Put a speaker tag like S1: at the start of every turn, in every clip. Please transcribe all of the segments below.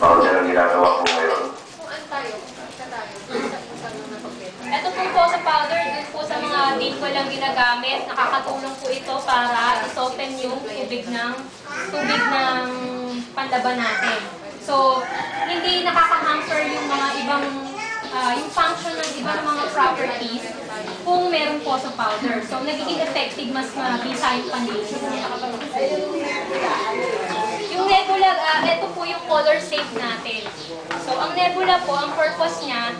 S1: Powder ang ginagawa ko ngayon.
S2: Ito po sa powder, dun po sa mga din ko lang ginagamit, nakakatulong po ito para i-soften yung tubig ng panlaban natin. So, hindi nakaka-hamper yung mga ibang, yung function ng ibang mga properties kung meron po sa powder. So, nagiging effective, mas mabisa yung panlinis niya. Yung nebula, ito po yung color safe natin. So, ang nebula po, ang purpose niya,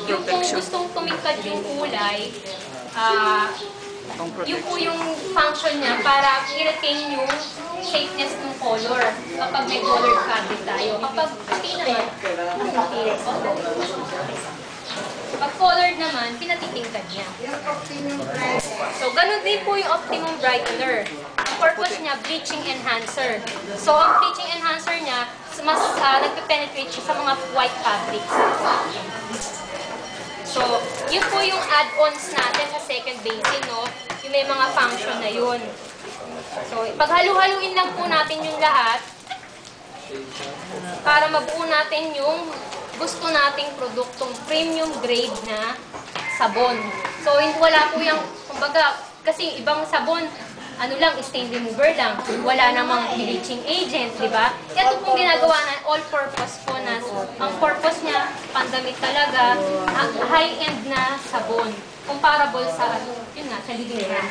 S2: yung kung gustong tumingkad yung kulay, yun po yung function niya para i-retain yung shapeness ng color kapag may colored fabric tayo. Kapag puti naman, pag colored naman, pinatitingkad niya. So, ganun din po yung optimum brightener. Ang purpose niya, bleaching enhancer. So, ang bleaching enhancer niya, mas nagpe-penetrate siya sa mga white fabrics. So, yun po yung add-ons natin sa second basin, no? Yung may mga function na yun. So, paghalu-haluin lang po natin yung lahat para mabuo natin yung gusto nating produktong premium grade na sabon. So, wala po yung, kumbaga, kasi ibang sabon, ano lang, stain remover lang. Wala namang bleaching agent, di ba? Ito pong ginagawa na all-purpose po na, ang purpose niya, pandamit talaga, high-end na sabon. Comparable sa, yun nga, sa living room.